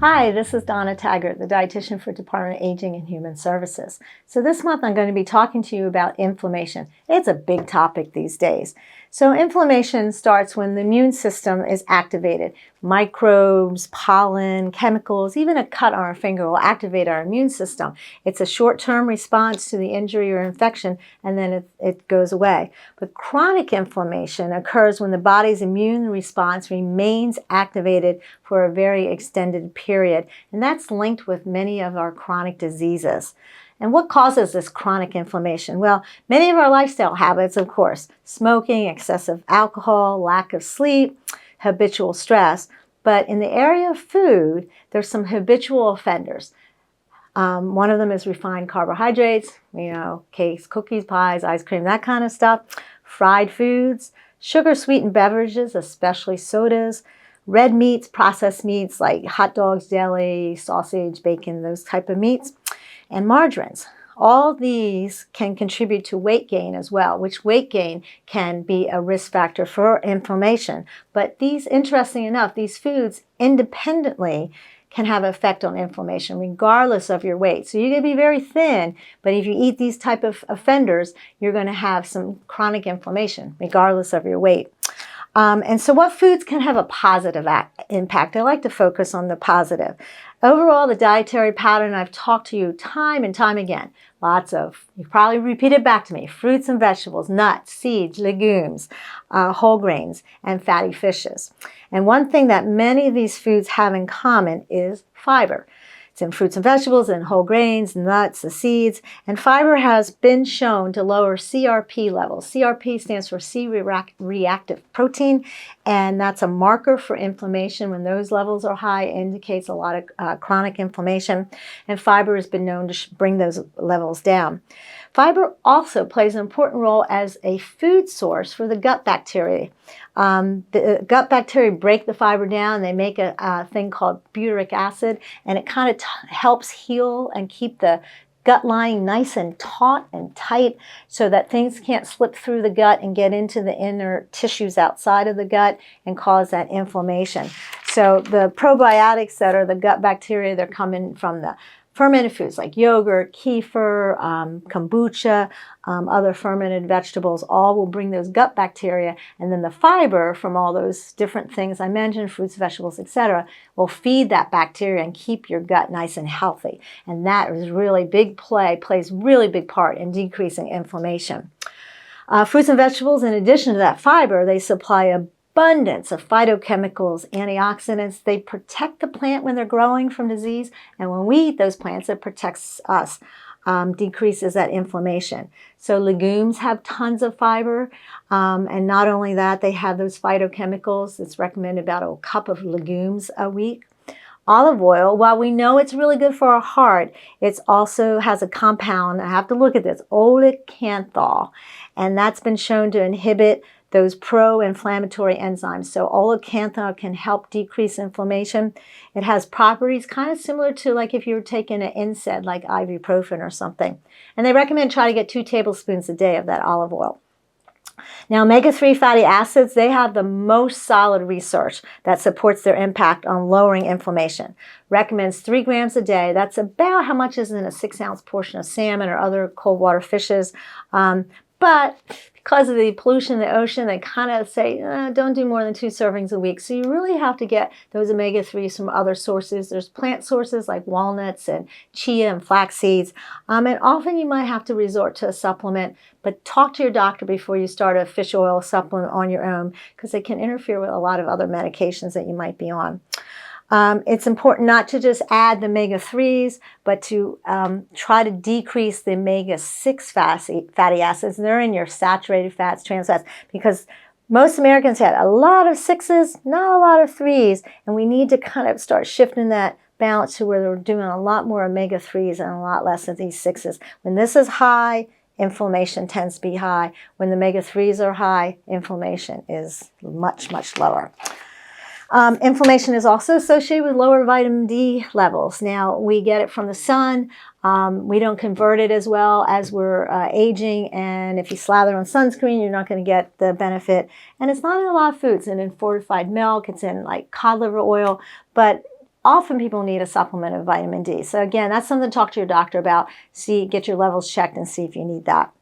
Hi, this is Donna Taggart, the dietitian for Department of Aging and Human Services. So this month I'm going to be talking to you about inflammation. It's a big topic these days. So inflammation starts when the immune system is activated. Microbes, pollen, chemicals, even a cut on our finger will activate our immune system. It's a short-term response to the injury or infection, and then it goes away. But chronic inflammation occurs when the body's immune response remains activated for a very extended period, and that's linked with many of our chronic diseases. And what causes this chronic inflammation? Well, many of our lifestyle habits, of course, smoking, excessive alcohol, lack of sleep, habitual stress. But in the area of food, there's some habitual offenders. One of them is refined carbohydrates, cakes, cookies, pies, ice cream, that kind of stuff. Fried foods, sugar-sweetened beverages, especially sodas, red meats, processed meats like hot dogs, deli, sausage, bacon, those type of meats, and margarines. All these can contribute to weight gain as well, which weight gain can be a risk factor for inflammation. But interestingly enough, these foods independently can have an effect on inflammation regardless of your weight. So you can be very thin, but if you eat these type of offenders, you're going to have some chronic inflammation regardless of your weight. And so what foods can have a positive impact? I like to focus on the positive. Overall, the dietary pattern, I've talked to you time and time again. You probably repeated back to me, fruits and vegetables, nuts, seeds, legumes, whole grains, and fatty fishes. And one thing that many of these foods have in common is fiber. It's in fruits and vegetables and whole grains, nuts, the seeds, and fiber has been shown to lower CRP levels. CRP stands for C-reactive protein, and that's a marker for inflammation. When those levels are high, it indicates a lot of chronic inflammation, and fiber has been known to bring those levels down. Fiber also plays an important role as a food source for the gut bacteria. The gut bacteria break the fiber down. They make a thing called butyric acid, and it kind of helps heal and keep the gut lining nice and taut and tight so that things can't slip through the gut and get into the inner tissues outside of the gut and cause that inflammation. So the probiotics that are the gut bacteria, they're coming from the fermented foods like yogurt, kefir, kombucha, other fermented vegetables, all will bring those gut bacteria. And then the fiber from all those different things I mentioned, fruits, vegetables, etc., will feed that bacteria and keep your gut nice and healthy. And that is really plays really big part in decreasing inflammation. Fruits and vegetables, in addition to that fiber, they supply abundance of phytochemicals, antioxidants. They protect the plant when they're growing from disease, and when we eat those plants, it protects us, decreases that inflammation. So legumes have tons of fiber, and not only that, they have those phytochemicals. It's recommended about a cup of legumes a week. Olive oil, while we know it's really good for our heart, it also has a compound, I have to look at this, oleocanthal, and that's been shown to inhibit those pro-inflammatory enzymes. So oleocanthal can help decrease inflammation. It has properties kind of similar to like if you were taking an NSAID like ibuprofen or something. And they recommend try to get 2 tablespoons a day of that olive oil. Now, omega-3 fatty acids, they have the most solid research that supports their impact on lowering inflammation. Recommends 3 grams a day. That's about how much is in a 6-ounce portion of salmon or other cold water fishes. But because of the pollution in the ocean, they kind of say, don't do more than 2 servings a week. So you really have to get those omega-3s from other sources. There's plant sources like walnuts and chia and flax seeds. And often you might have to resort to a supplement, but talk to your doctor before you start a fish oil supplement on your own because it can interfere with a lot of other medications that you might be on. It's important not to just add the omega-3s, but to try to decrease the omega-6 fatty acids. They're in your saturated fats, trans fats, because most Americans have a lot of 6s, not a lot of 3s, and we need to kind of start shifting that balance to where we're doing a lot more omega-3s and a lot less of these 6s. When this is high, inflammation tends to be high. When the omega-3s are high, inflammation is much, much lower. Inflammation is also associated with lower vitamin D levels. Now, we get it from the sun. We don't convert it as well as we're aging, and if you slather on sunscreen, you're not going to get the benefit. And it's not in a lot of foods. It's in fortified milk. It's in like cod liver oil. But often people need a supplement of vitamin D. So again, that's something to talk to your doctor about. Get your levels checked and see if you need that.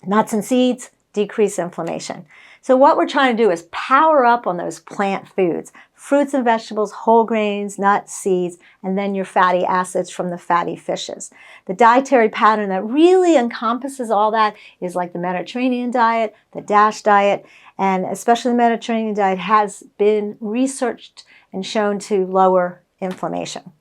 Nuts and seeds decrease inflammation. So what we're trying to do is power up on those plant foods, fruits and vegetables, whole grains, nuts, seeds, and then your fatty acids from the fatty fishes. The dietary pattern that really encompasses all that is like the Mediterranean diet, the DASH diet, and especially the Mediterranean diet has been researched and shown to lower inflammation.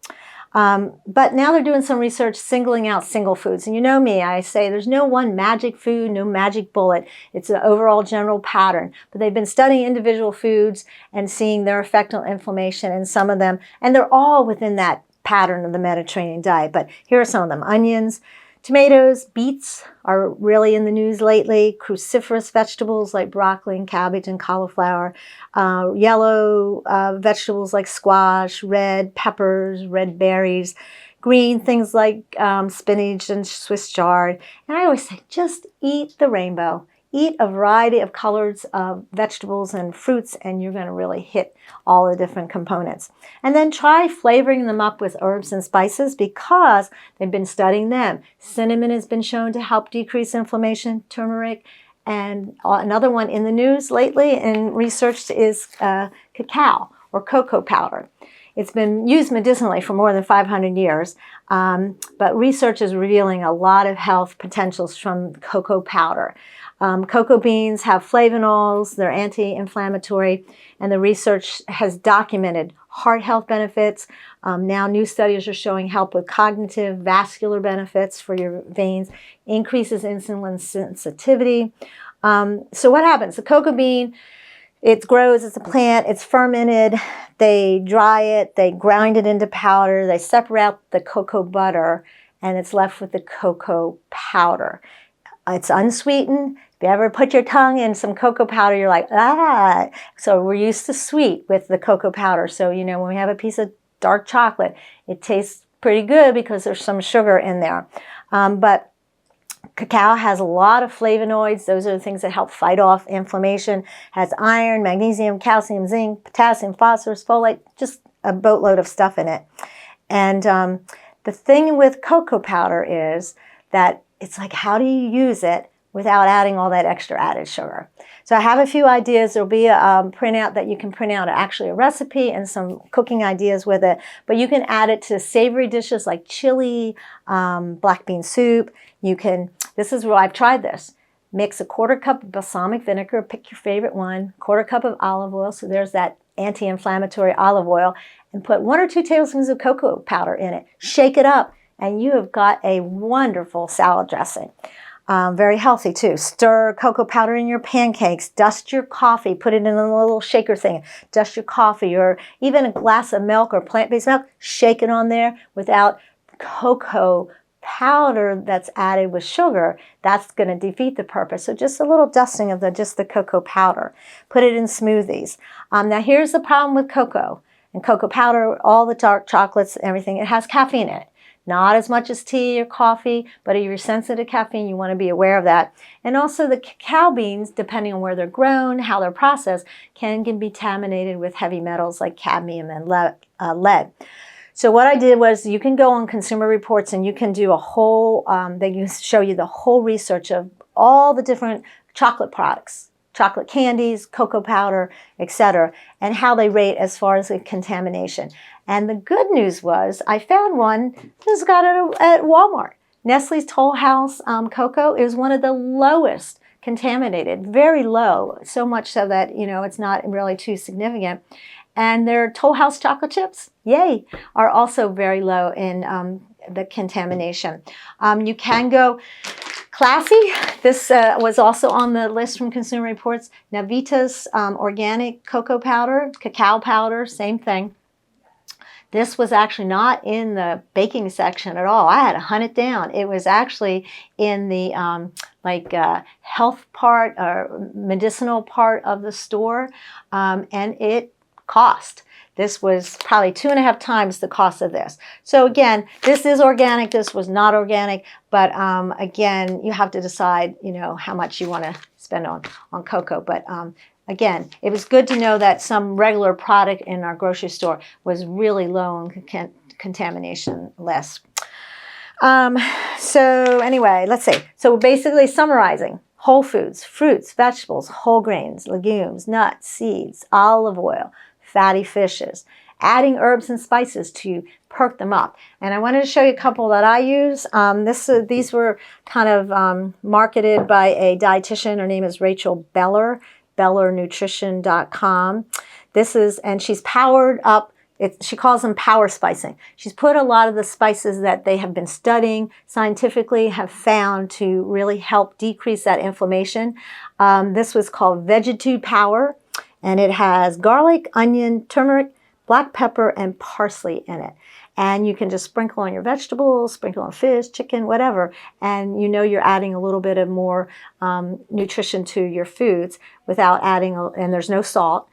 But now they're doing some research singling out single foods. And you know me, I say there's no one magic food, no magic bullet. It's an overall general pattern. But they've been studying individual foods and seeing their effect on inflammation in some of them. And they're all within that pattern of the Mediterranean diet. But here are some of them. Onions, tomatoes, beets are really in the news lately. Cruciferous vegetables like broccoli and cabbage and cauliflower. Yellow vegetables like squash, red peppers, red berries. Green things like spinach and Swiss chard. And I always say, just eat the rainbow. Eat a variety of colors of vegetables and fruits, and you're going to really hit all the different components. And then try flavoring them up with herbs and spices because they've been studying them. Cinnamon has been shown to help decrease inflammation, turmeric, and another one in the news lately and researched is cacao or cocoa powder. It's been used medicinally for more than 500 years, but research is revealing a lot of health potentials from cocoa powder. Cocoa beans have flavonols, they're anti-inflammatory, and the research has documented heart health benefits. Now new studies are showing help with cognitive, vascular benefits for your veins, increases insulin sensitivity. So what happens? The cocoa bean, it grows, it's a plant, it's fermented, they dry it, they grind it into powder, they separate out the cocoa butter, and it's left with the cocoa powder. It's unsweetened. If you ever put your tongue in some cocoa powder, you're like, ah. So we're used to sweet with the cocoa powder. So, you know, when we have a piece of dark chocolate, it tastes pretty good because there's some sugar in there. But cacao has a lot of flavonoids. Those are the things that help fight off inflammation. Has iron, magnesium, calcium, zinc, potassium, phosphorus, folate, just a boatload of stuff in it. And the thing with cocoa powder is that it's like, how do you use it without adding all that extra added sugar? So I have a few ideas. There'll be a printout that you can print out, actually a recipe and some cooking ideas with it. But you can add it to savory dishes like chili, black bean soup. You can, this is where I've tried this. Mix a 1/4 cup of balsamic vinegar, pick your favorite one, 1/4 cup of olive oil. So there's that anti-inflammatory olive oil. And put 1 or 2 tablespoons of cocoa powder in it. Shake it up. And you have got a wonderful salad dressing. Very healthy too. Stir cocoa powder in your pancakes. Dust your coffee. Put it in a little shaker thing. Dust your coffee or even a glass of milk or plant-based milk. Shake it on there without cocoa powder that's added with sugar. That's going to defeat the purpose. So just a little dusting of just the cocoa powder. Put it in smoothies. Now here's the problem with cocoa and cocoa powder, all the dark chocolates, everything. It has caffeine in it. Not as much as tea or coffee, but if you're sensitive to caffeine, you want to be aware of that. And also the cacao beans, depending on where they're grown, how they're processed, can be contaminated with heavy metals like cadmium and lead. So what I did was you can go on Consumer Reports and you can do a whole, they can show you the whole research of all the different chocolate products, chocolate candies, cocoa powder, etc., and how they rate as far as the contamination. And the good news was I found one, just got it at Walmart. Nestle's Toll House cocoa is one of the lowest contaminated, very low, so much so that, you know, it's not really too significant. And their Toll House chocolate chips, yay, are also very low in the contamination. You can go classy. This was also on the list from Consumer Reports. Navitas organic cocoa powder, cacao powder, same thing. This was actually not in the baking section at all. I had to hunt it down. It was actually in the health part or medicinal part of the store, and it cost. This was probably 2.5 times the cost of this. So again, this is organic. This was not organic, but again, you have to decide, you know, how much you want to spend on cocoa. But again, it was good to know that some regular product in our grocery store was really low in contamination less. So anyway, let's see. So basically summarizing: whole foods, fruits, vegetables, whole grains, legumes, nuts, seeds, olive oil, fatty fishes, adding herbs and spices to perk them up. And I wanted to show you a couple that I use. These were kind of marketed by a dietitian. Her name is Rachel Beller, BellerNutrition.com. And she's powered up. She calls them power spicing. She's put a lot of the spices that they have been studying scientifically, have found to really help decrease that inflammation. This was called Vegitude Power, and it has garlic, onion, turmeric, black pepper, and parsley in it. And you can just sprinkle on your vegetables, sprinkle on fish, chicken, whatever, and you know you're adding a little bit of more nutrition to your foods without adding, and there's no salt.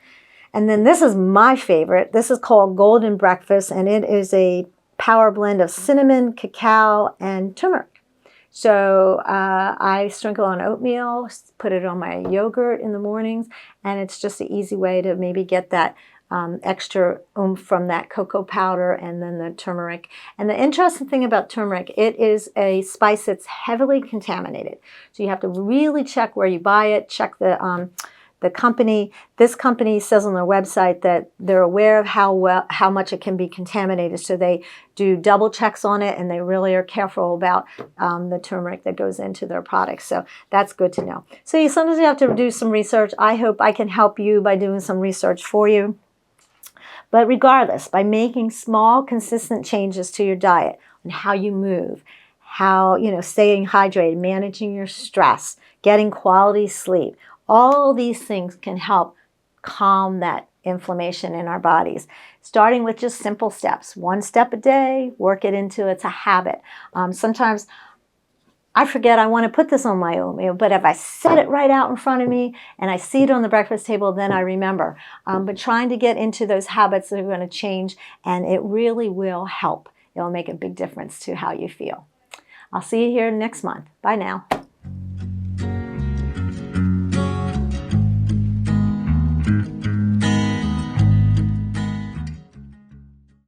And then this is my favorite. This is called Golden Breakfast, and it is a power blend of cinnamon, cacao, and turmeric. So I sprinkle on oatmeal, put it on my yogurt in the mornings, and it's just an easy way to maybe get that extra oomph from that cocoa powder and then the turmeric. And the interesting thing about turmeric, it is a spice that's heavily contaminated. So you have to really check where you buy it, check the company. This company says on their website that they're aware of how much it can be contaminated, so they do double checks on it, and they really are careful about the turmeric that goes into their products. So that's good to know. So sometimes you have to do some research. I hope I can help you by doing some research for you. But regardless, by making small, consistent changes to your diet, on how you move, how, staying hydrated, managing your stress, getting quality sleep, all these things can help calm that inflammation in our bodies. Starting with just simple steps. 1 step a day, work it into it's a habit. Sometimes I forget I want to put this on my oatmeal, but if I set it right out in front of me and I see it on the breakfast table, then I remember. But trying to get into those habits that are going to change, and it really will help. It'll make a big difference to how you feel. I'll see you here next month. Bye now.